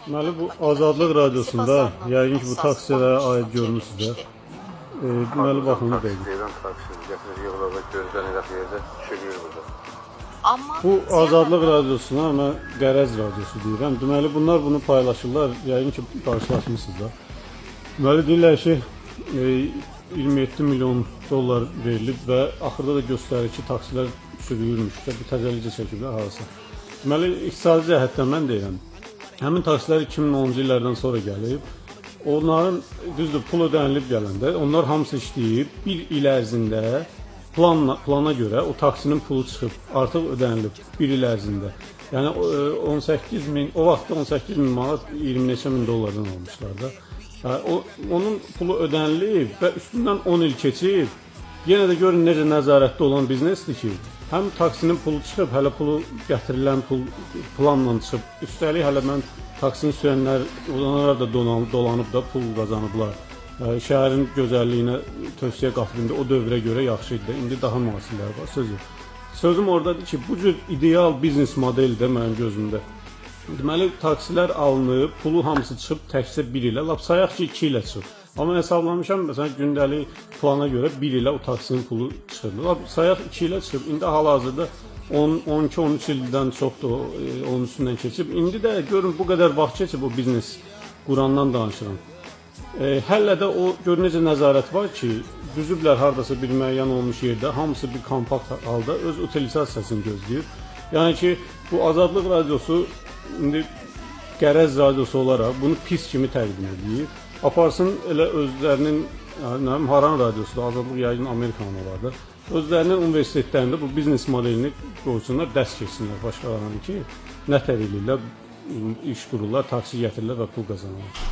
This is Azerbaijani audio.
Deməli bu Azadlıq Radiosunda yəqin ki bu taksilərə aid görmüsünüz də. Deməli baxın bu dəqiq. Deyirəm taksi gətirir yığılır gözdən elə yerdə düşürür burada. Amma Bu Azadlıq Radiosuna mən Qərəz Radiosu deyirəm. Deməli bunlar bunu paylaşırlar. Yəqin ki qarşılaşmısınız da. Deməli deyirlər ki 27 milyon dollar verilib və axırda da göstərir ki taksilər sürülmüş də bu təzəlicə çəkiblər harasa. Deməli iqtisadi cəhətdən mən deyirəm. Həmin taksilər 2010-cu illərdən sonra gəlib. Onların düzdür pul ödənilib gələndə onlar hamısı işləyib. Bir il ərzində plana görə o taksinin pulu çıxıb, artıq ödənilib bir il ərzində. Yəni 18 min, o vaxtda 18 min manat 20 neçə min dollardan almışlar da. Yəni, onun pulu ödənilib və üstündən 10 il keçib. Yenə də görün necə nəzarətdə olan biznesdir ki, həm taksinin pulu çıxıb, hələ pulu gətirilən pul planla çıxıb. Üstəlik hələ mən taksini sürənlər, onlar da dolanıb da pul qazanıblar. Şəhərin gözəlliyinə tövsiyə qatılında o dövrə görə yaxşı idi. İndi daha müasirlər var sözü. Sözüm oradadır ki, bu cür ideal biznes modeli də mənim gözümdə. Deməli taksilər alınıb, pulu hamısı çıxıb təkcə 1 ilə, lap sayaq ki 2 ilə çıxıb. Amma hesablamışam məsələn gündəlik plana görə 1 ilə o taksinin pulu çıxır. Lap sayaq 2 ilə çıxıb. İndi hal-hazırda 12-13 ildən çoxdur onun üstündən keçib. İndi də görün bu qədər vaxt keçib bu biznes qurandan danışıram. Hələ də o gör necə nəzarət var ki, düzüblər hardasa bir müəyyən olmuş yerdə, hamısı bir kompakt halda öz utilizasiyasını gözləyir. Yəni ki, bu Azadlıq Radiosu indi Qərəz Radiosu olaraq bunu pis kimi təqdim edir. Aparsın elə özlərinin, yəni Haran Radiosu da Azadlıq yayın Amerikanı olardı. Özlərinin universitetlərində bu biznes modelini qoysunlar, dərs keçsinlər başqalarına ki, nə tər eləyirlər, iş qururlar, taksi gətirirlər və pul qazanırlar.